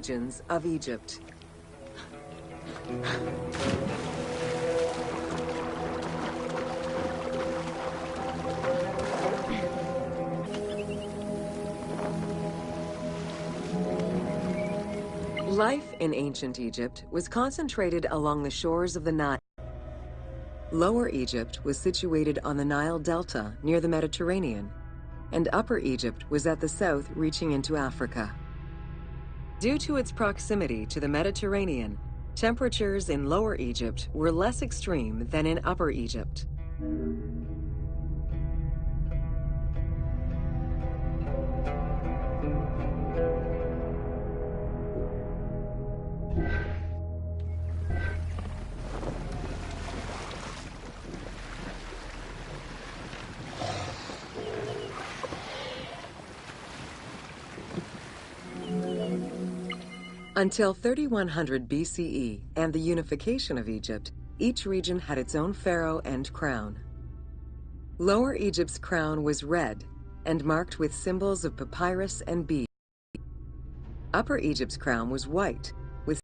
regions of Egypt. Life in ancient Egypt was concentrated along the shores of the Nile. Lower Egypt was situated on the Nile Delta near the Mediterranean, and Upper Egypt was at the south reaching into Africa. Due to its proximity to the Mediterranean, temperatures in Lower Egypt were less extreme than in Upper Egypt. Until 3100 BCE and the unification of Egypt, each region had its own pharaoh and crown. Lower Egypt's crown was red and marked with symbols of papyrus and beads. Upper Egypt's crown was white, with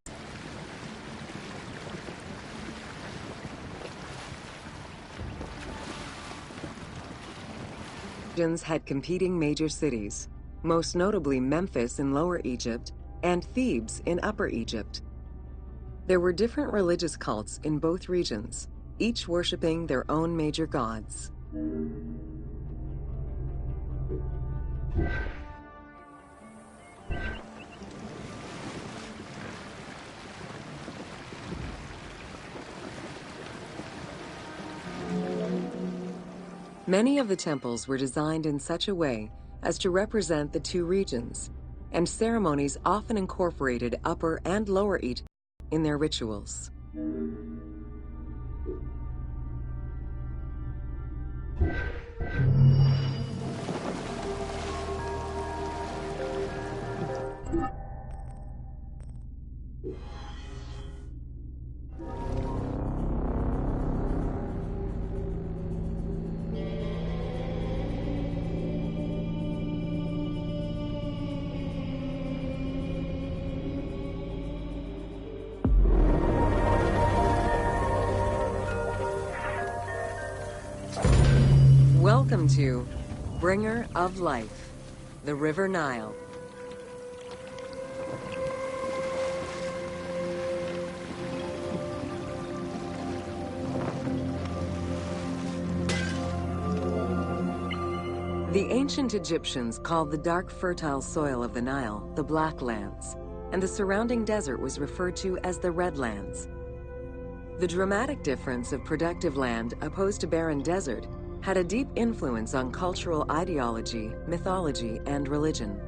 regions had competing major cities, most notably Memphis in Lower Egypt and Thebes in Upper Egypt. There were different religious cults in both regions, each worshipping their own major gods. Many of the temples were designed in such a way as to represent the two regions, and ceremonies often incorporated Upper and Lower Egypt in their rituals. Welcome to Bringer of Life, the River Nile. The ancient Egyptians called the dark fertile soil of the Nile the Black Lands, and the surrounding desert was referred to as the Red Lands. The dramatic difference of productive land opposed to barren desert had a deep influence on cultural ideology, mythology, and religion.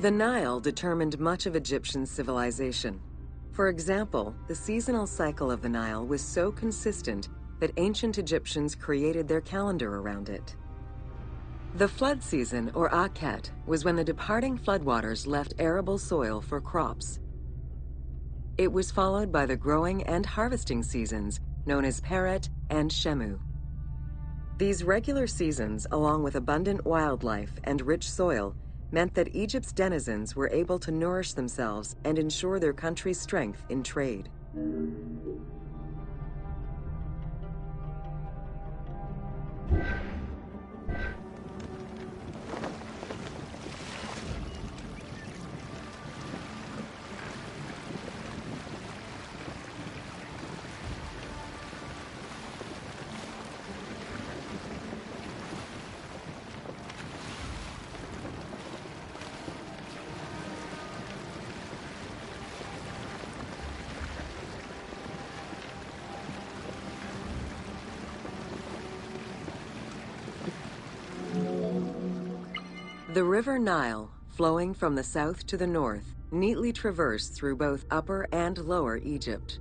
The Nile determined much of Egyptian civilization. For example, the seasonal cycle of the Nile was so consistent that ancient Egyptians created their calendar around it. The flood season, or Akhet, was when the departing floodwaters left arable soil for crops. It was followed by the growing and harvesting seasons, known as Peret and Shemu. These regular seasons, along with abundant wildlife and rich soil, meant that Egypt's denizens were able to nourish themselves and ensure their country's strength in trade. The River Nile, flowing from the south to the north, neatly traversed through both Upper and Lower Egypt.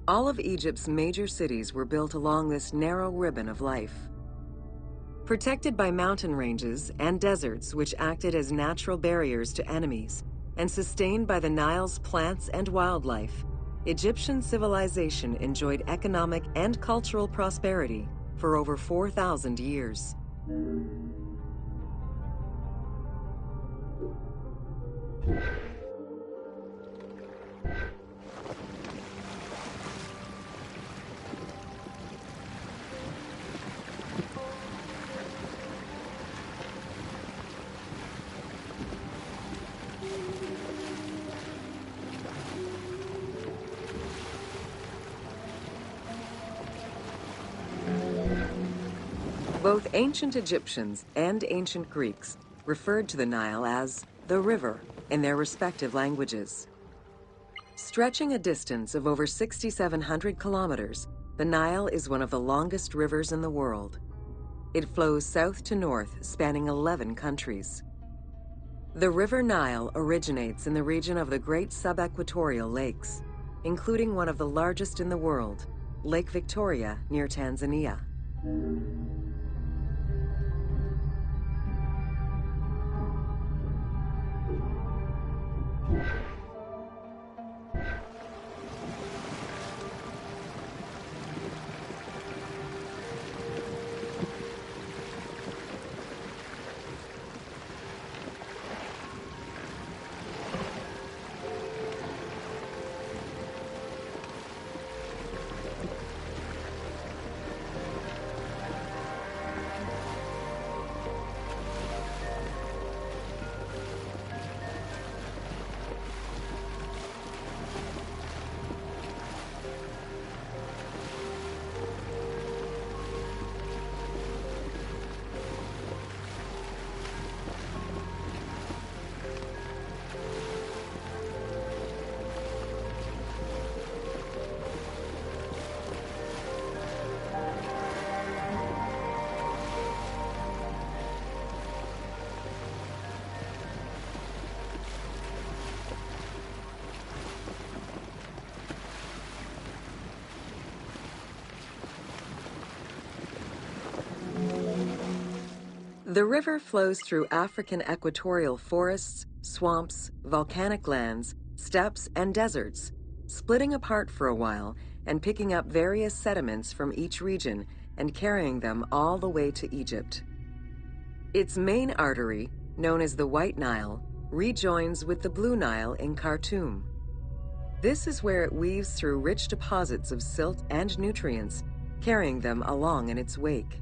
All of Egypt's major cities were built along this narrow ribbon of life. Protected by mountain ranges and deserts which acted as natural barriers to enemies, and sustained by the Nile's plants and wildlife, Egyptian civilization enjoyed economic and cultural prosperity for over 4,000 years. Both ancient Egyptians and ancient Greeks referred to the Nile as the river in their respective languages. Stretching a distance of over 6,700 kilometers, the Nile is one of the longest rivers in the world. It flows south to north, spanning 11 countries. The River Nile originates in the region of the Great Subequatorial Lakes, including one of the largest in the world, Lake Victoria near Tanzania. The river flows through African equatorial forests, swamps, volcanic lands, steppes, and deserts, splitting apart for a while and picking up various sediments from each region and carrying them all the way to Egypt. Its main artery, known as the White Nile, rejoins with the Blue Nile in Khartoum. This is where it weaves through rich deposits of silt and nutrients, carrying them along in its wake.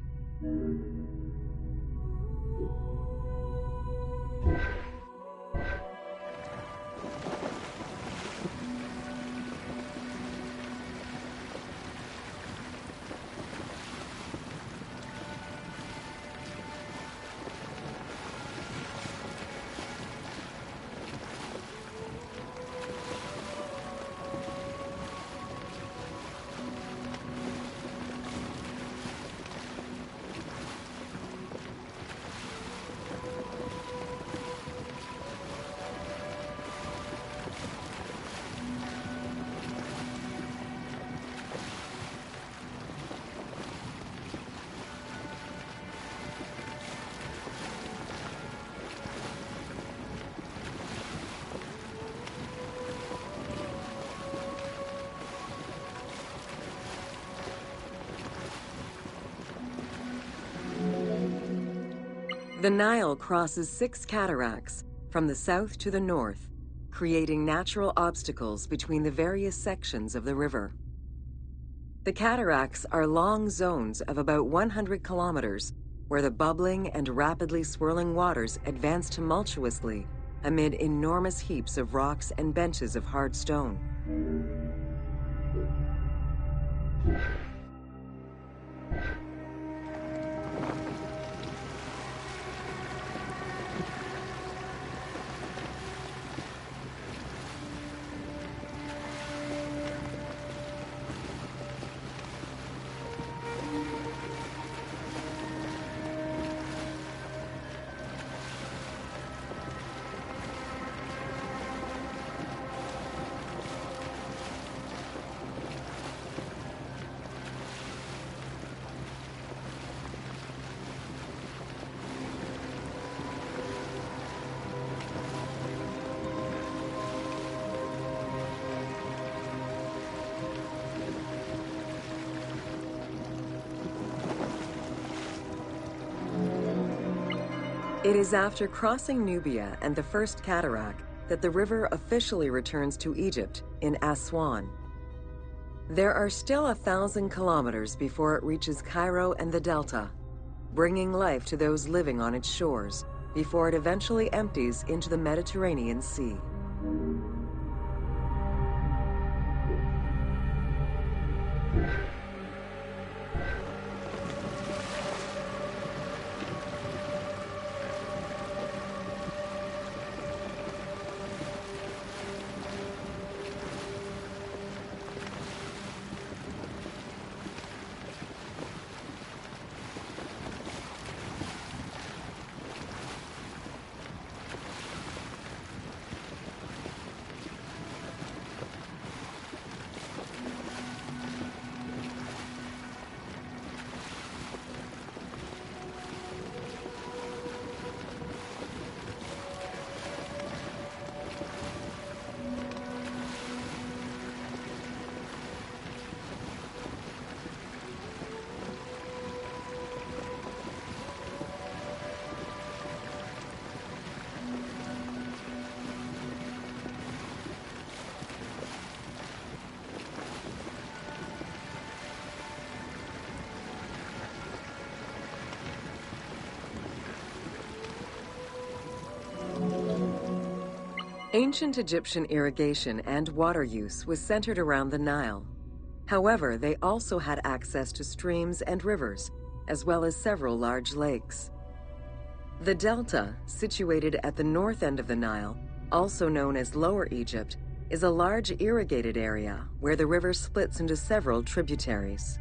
The Nile crosses 6 cataracts from the south to the north, creating natural obstacles between the various sections of the river. The cataracts are long zones of about 100 kilometers, where the bubbling and rapidly swirling waters advance tumultuously amid enormous heaps of rocks and benches of hard stone. It is after crossing Nubia and the First Cataract that the river officially returns to Egypt in Aswan. There are still 1,000 kilometers before it reaches Cairo and the Delta, bringing life to those living on its shores before it eventually empties into the Mediterranean Sea. Ancient Egyptian irrigation and water use was centered around the Nile. However, they also had access to streams and rivers, as well as several large lakes. The Delta, situated at the north end of the Nile, also known as Lower Egypt, is a large irrigated area where the river splits into several tributaries.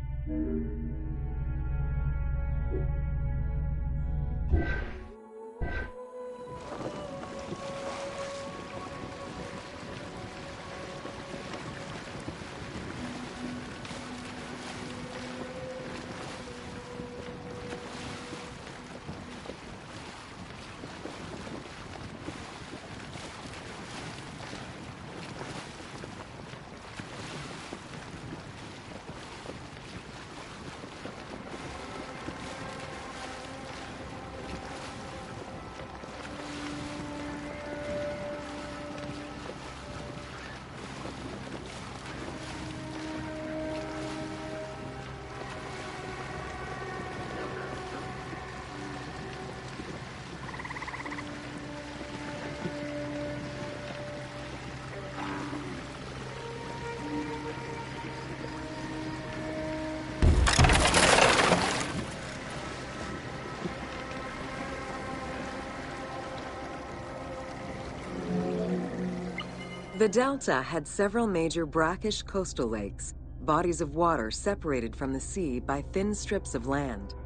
The Delta had several major brackish coastal lakes, bodies of water separated from the sea by thin strips of land.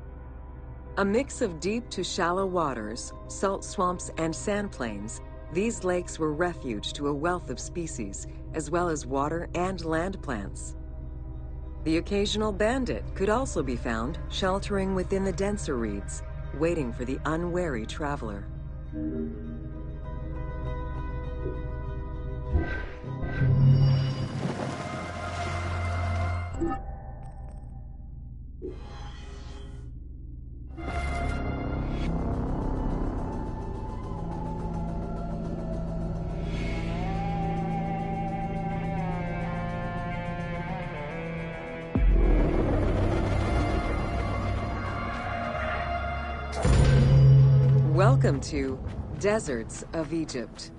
A mix of deep to shallow waters, salt swamps, and sand plains, these lakes were refuge to a wealth of species, as well as water and land plants. The occasional bandit could also be found sheltering within the denser reeds, waiting for the unwary traveler. Welcome to Deserts of Egypt.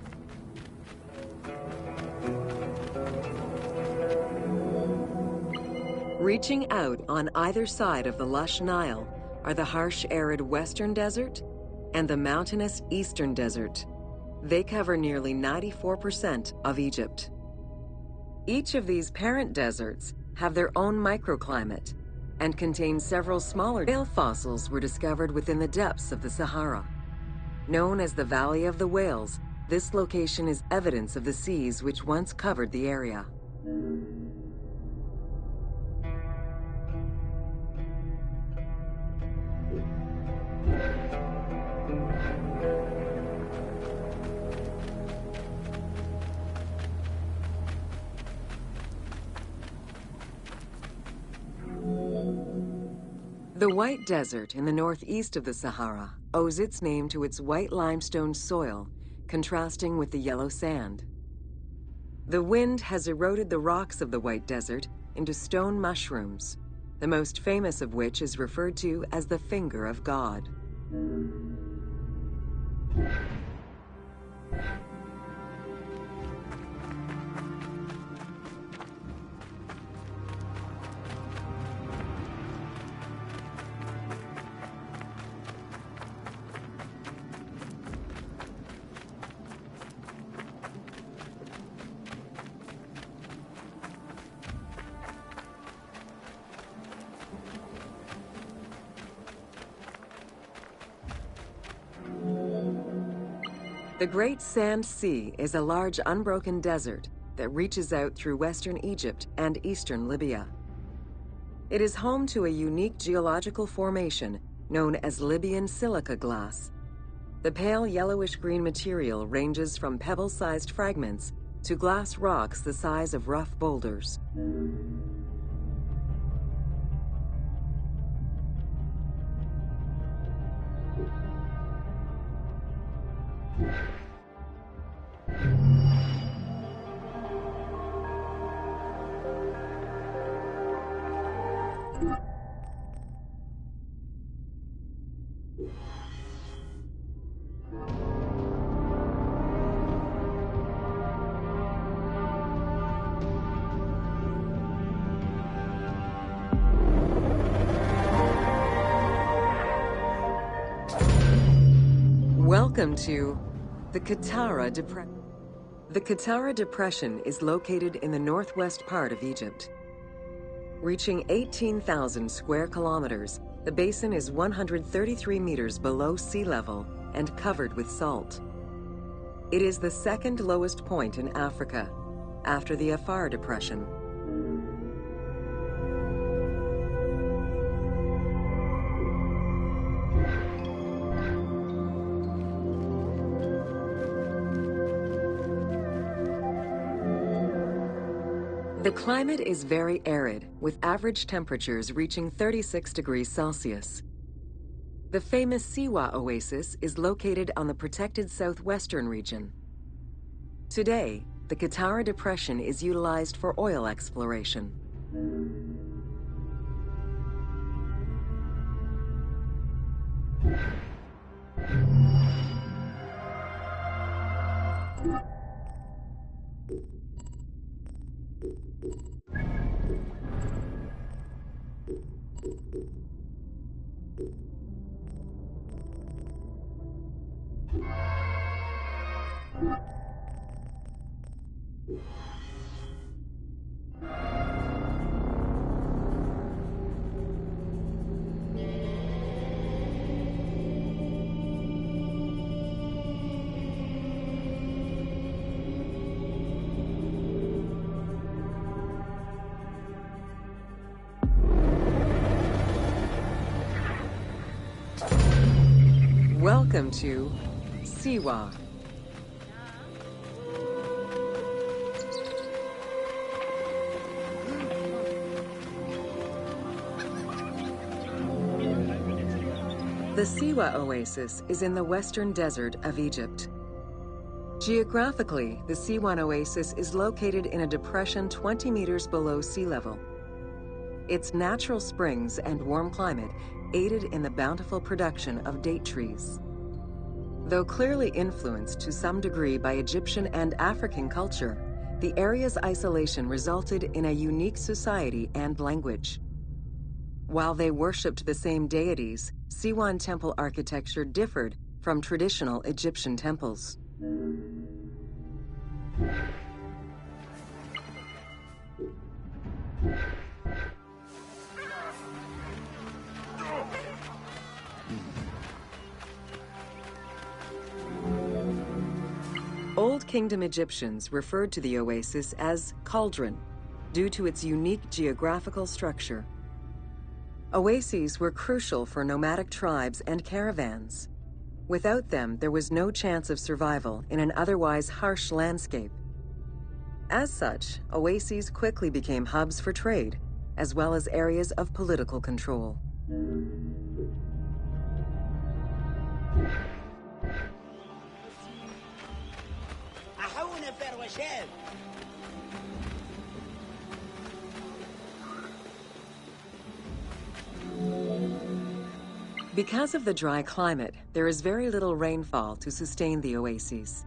Reaching out on either side of the lush Nile are the harsh, arid Western Desert and the mountainous Eastern Desert. They cover nearly 94% of Egypt. Each of these parent deserts have their own microclimate and contain several smaller whale fossils were discovered within the depths of the Sahara. Known as the Valley of the Whales, this location is evidence of the seas which once covered the area. The White Desert in the northeast of the Sahara owes its name to its white limestone soil, contrasting with the yellow sand. The wind has eroded the rocks of the White Desert into stone mushrooms, the most famous of which is referred to as the finger of God. The Great Sand Sea is a large unbroken desert that reaches out through western Egypt and eastern Libya. It is home to a unique geological formation known as Libyan silica glass. The pale yellowish-green material ranges from pebble-sized fragments to glass rocks the size of rough boulders. Welcome to the Qattara Depression. The Qattara Depression is located in the northwest part of Egypt. Reaching 18,000 square kilometers, the basin is 133 meters below sea level and covered with salt. It is the second lowest point in Africa, after the Qattara Depression. The climate is very arid, with average temperatures reaching 36 degrees Celsius. The famous Siwa oasis is located on the protected southwestern region. Today, the Qattara Depression is utilized for oil exploration. Welcome to Siwa. The Siwa oasis is in the western desert of Egypt. Geographically, the Siwa oasis is located in a depression 20 meters below sea level. Its natural springs and warm climate aided in the bountiful production of date trees. Though clearly influenced to some degree by Egyptian and African culture, the area's isolation resulted in a unique society and language. While they worshipped the same deities, Siwan temple architecture differed from traditional Egyptian temples. Old Kingdom Egyptians referred to the oasis as cauldron, due to its unique geographical structure. Oases were crucial for nomadic tribes and caravans. Without them, there was no chance of survival in an otherwise harsh landscape. As such, oases quickly became hubs for trade, as well as areas of political control. Because of the dry climate, there is very little rainfall to sustain the oases.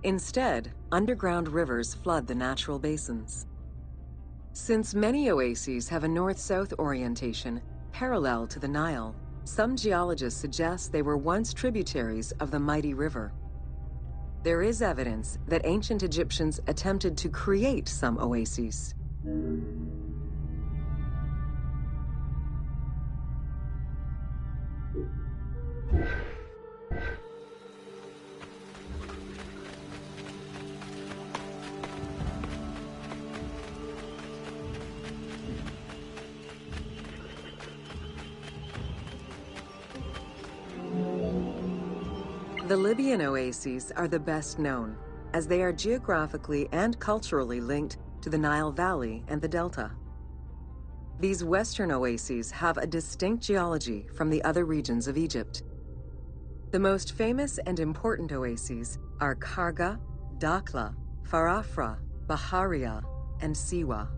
Instead, underground rivers flood the natural basins. Since many oases have a north-south orientation parallel to the Nile, some geologists suggest they were once tributaries of the mighty river. There is evidence that ancient Egyptians attempted to create some oases. The Libyan oases are the best known, as they are geographically and culturally linked to the Nile Valley and the Delta. These western oases have a distinct geology from the other regions of Egypt. The most famous and important oases are Karga, Dakhla, Farafra, Baharia, and Siwa.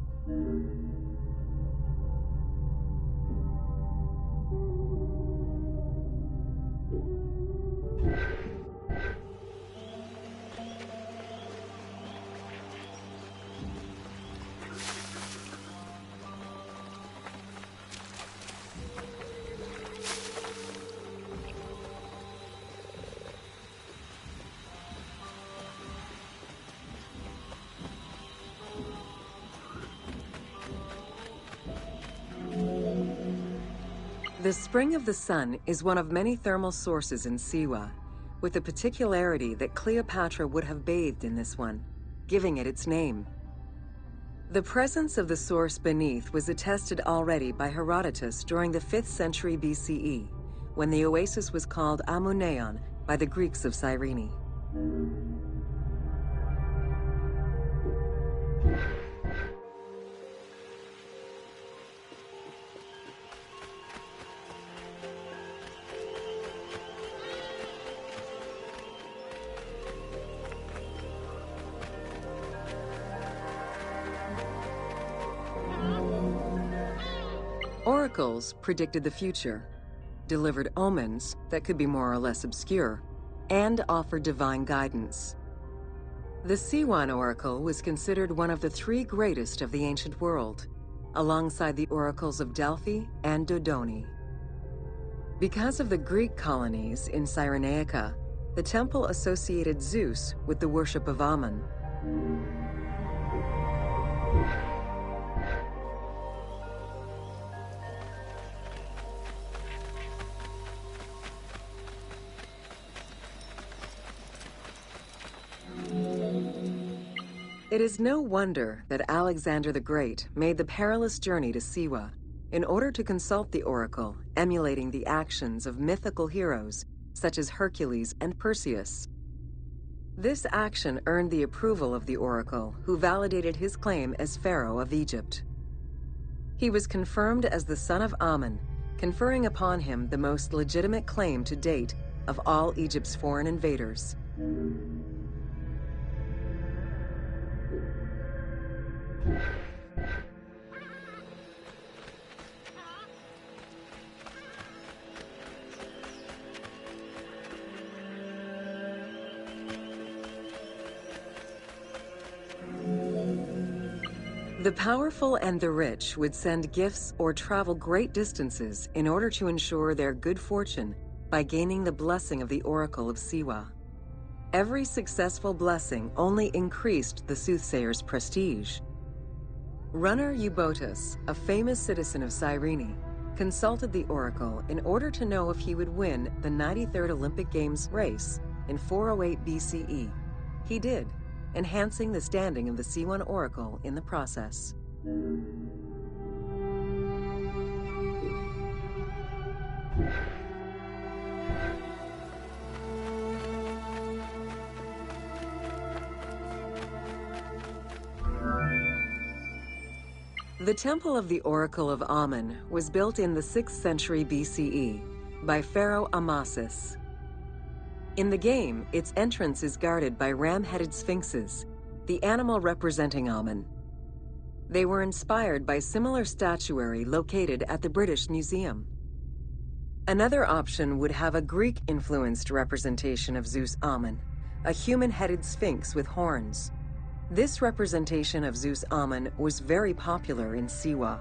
The Spring of the Sun is one of many thermal sources in Siwa, with the particularity that Cleopatra would have bathed in this one, giving it its name. The presence of the source beneath was attested already by Herodotus during the 5th century BCE, when the oasis was called Amuneion by the Greeks of Cyrene. Oracles predicted the future, delivered omens that could be more or less obscure, and offered divine guidance. The Siwan oracle was considered one of the 3 greatest of the ancient world, alongside the oracles of Delphi and Dodoni. Because of the Greek colonies in Cyrenaica, the temple associated Zeus with the worship of Ammon. It is no wonder that Alexander the Great made the perilous journey to Siwa in order to consult the oracle, emulating the actions of mythical heroes such as Hercules and Perseus. This action earned the approval of the oracle, who validated his claim as Pharaoh of Egypt. He was confirmed as the son of Ammon, conferring upon him the most legitimate claim to date of all Egypt's foreign invaders. The powerful and the rich would send gifts or travel great distances in order to ensure their good fortune by gaining the blessing of the Oracle of Siwa. Every successful blessing only increased the soothsayer's prestige. Runner Eubotus, a famous citizen of Cyrene, consulted the oracle in order to know if he would win the 93rd Olympic Games race in 408 BCE. He did, enhancing the standing of the Siwan oracle in the process. The Temple of the Oracle of Amun was built in the 6th century BCE by Pharaoh Amasis. In the game, its entrance is guarded by ram-headed sphinxes, the animal representing Amun. They were inspired by similar statuary located at the British Museum. Another option would have a Greek-influenced representation of Zeus Amun, a human-headed sphinx with horns. This representation of Zeus Amun was very popular in Siwa.